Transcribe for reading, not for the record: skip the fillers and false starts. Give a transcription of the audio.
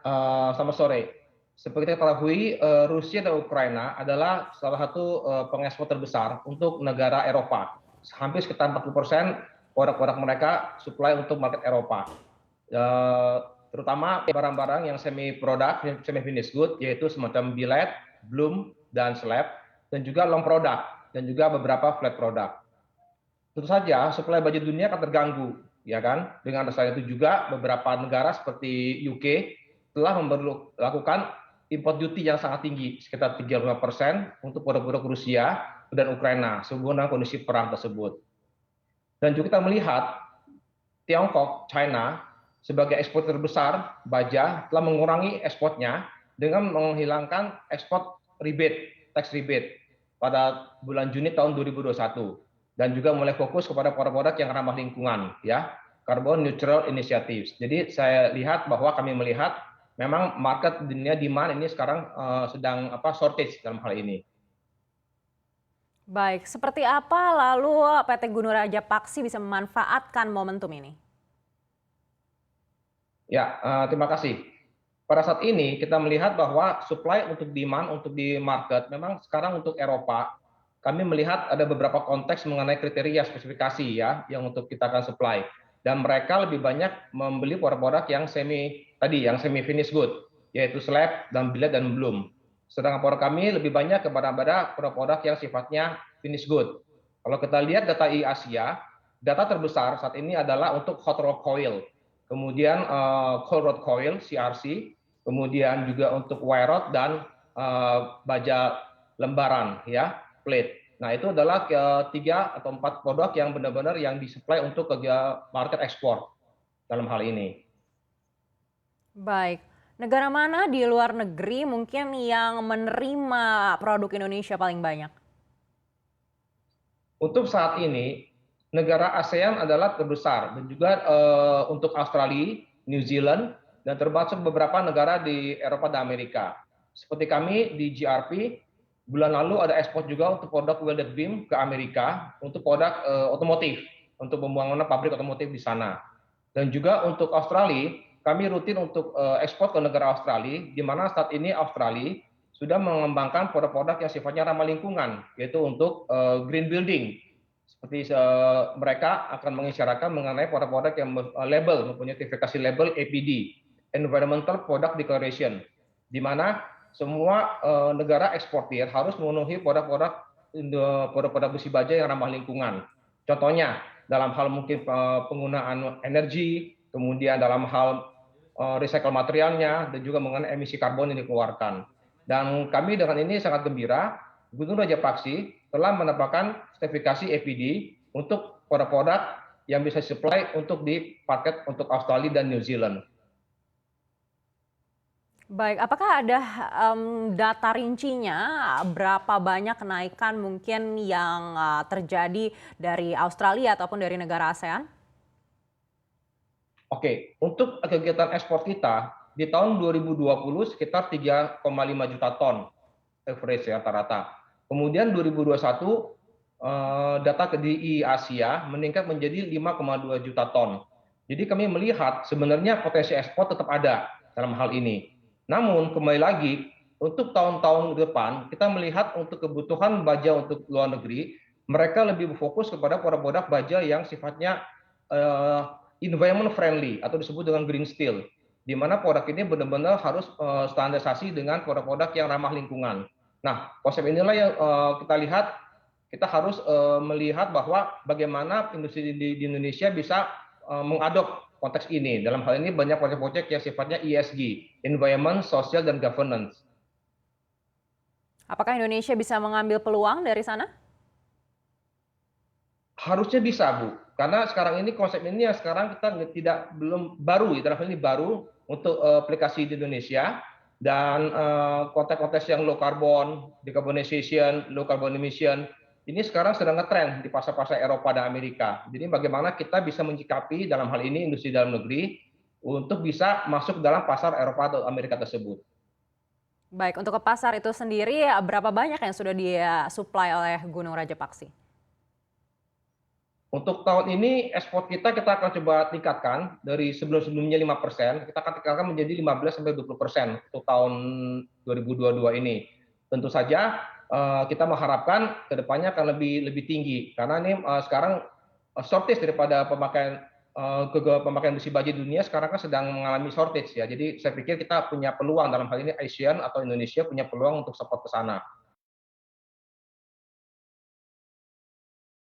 Selamat sore. Seperti kita ketahui, Rusia dan Ukraina adalah salah satu pengekspor terbesar untuk negara Eropa. Hampir sekitar 40% produk-produk mereka supply untuk market Eropa. Eh, Terutama barang-barang yang semi produk, semi finished good, yaitu semacam billet, bloom, dan slab, dan juga long product, dan juga beberapa flat product. Tentu saja suplai baju dunia akan terganggu, ya kan? Dengan dasar itu juga beberapa negara seperti UK telah melakukan import duty yang sangat tinggi, sekitar 35% untuk produk-produk Rusia dan Ukraina, sehubungan dengan kondisi perang tersebut. Dan juga kita melihat Tiongkok, China, sebagai ekspor terbesar baja telah mengurangi ekspornya dengan menghilangkan ekspor rebate, tax rebate pada bulan Juni tahun 2021 dan juga mulai fokus kepada produk-produk yang ramah lingkungan, ya, carbon neutral initiatives. Jadi saya lihat bahwa kami melihat memang market dunia demand ini sekarang sedang shortage dalam hal ini. Baik, seperti apa lalu PT Gunung Raja Paksi bisa memanfaatkan momentum ini? Ya, terima kasih. Pada saat ini kita melihat bahwa supply untuk demand untuk di market memang sekarang untuk Eropa kami melihat ada beberapa konteks mengenai kriteria spesifikasi ya yang untuk kita akan supply dan mereka lebih banyak membeli produk-produk yang semi finish good yaitu slab dan billet dan bloom. Sedangkan produk kami lebih banyak kepada produk-produk yang sifatnya finish good. Kalau kita lihat data I Asia, data terbesar saat ini adalah untuk hot rolled coil, kemudian cold rolled coil CRC, kemudian juga untuk wire rod dan baja lembaran ya plate. Nah itu adalah tiga atau empat produk yang benar-benar yang disuplai untuk ke market ekspor dalam hal ini. Baik, negara mana di luar negeri mungkin yang menerima produk Indonesia paling banyak? Untuk saat ini negara ASEAN adalah terbesar dan juga untuk Australia, New Zealand dan termasuk beberapa negara di Eropa dan Amerika. Seperti kami di GRP bulan lalu ada ekspor juga untuk produk welded beam ke Amerika untuk produk otomotif untuk pembangunan pabrik otomotif di sana. Dan juga untuk Australia kami rutin untuk ekspor ke negara Australia di mana saat ini Australia sudah mengembangkan produk-produk yang sifatnya ramah lingkungan, yaitu untuk green building. Seperti mereka akan mengisyaratkan mengenai produk-produk yang label, mempunyai sertifikasi label APD, Environmental Product Declaration, di mana semua negara eksportir harus memenuhi produk-produk besi baja yang ramah lingkungan. Contohnya dalam hal mungkin penggunaan energi, kemudian dalam hal recycle materialnya, dan juga mengenai emisi karbon yang dikeluarkan. Dan kami dengan ini sangat gembira, Gunung Raja Paksi telah mendapatkan sertifikasi APD untuk produk-produk yang bisa supply untuk di paket untuk Australia dan New Zealand. Baik, apakah ada data rincinya berapa banyak kenaikan mungkin yang terjadi dari Australia ataupun dari negara ASEAN? Oke, untuk kegiatan ekspor kita di tahun 2020 sekitar 3,5 juta ton average ya rata-rata. Kemudian 2021 data di Asia meningkat menjadi 5,2 juta ton. Jadi kami melihat sebenarnya potensi ekspor tetap ada dalam hal ini. Namun kembali lagi untuk tahun-tahun depan kita melihat untuk kebutuhan baja untuk luar negeri mereka lebih berfokus kepada produk-produk baja yang sifatnya eh, environment friendly atau disebut dengan green steel, di mana produk ini benar-benar harus standarisasi dengan produk-produk yang ramah lingkungan. Nah, konsep inilah yang kita lihat, kita harus melihat bahwa bagaimana industri di Indonesia bisa mengadop konteks ini. Dalam hal ini banyak proyek-proyek yang sifatnya ESG, Environment, Social, dan Governance. Apakah Indonesia bisa mengambil peluang dari sana? Harusnya bisa, Bu. Karena sekarang ini konsep ini yang sekarang kita tidak belum baru, dalam hal ini baru untuk aplikasi di Indonesia dan konteks-konteks yang low carbon, decarbonization, low carbon emission ini sekarang sedang ngetren di pasar-pasar Eropa dan Amerika. Jadi bagaimana kita bisa menyikapi dalam hal ini industri dalam negeri untuk bisa masuk dalam pasar Eropa atau Amerika tersebut. Baik, untuk ke pasar itu sendiri berapa banyak yang sudah disuplai oleh Gunung Raja Paksi? Untuk tahun ini ekspor kita akan coba tingkatkan dari sebelum-sebelumnya 5%, kita akan tingkatkan menjadi 15-20% untuk tahun 2022 ini. Tentu saja kita mengharapkan kedepannya akan lebih lebih tinggi karena ini sekarang shortage daripada pemakaian besi baja di dunia sekarang kan sedang mengalami shortage ya. Jadi saya pikir kita punya peluang dalam hal ini ASEAN atau Indonesia punya peluang untuk support ke sana.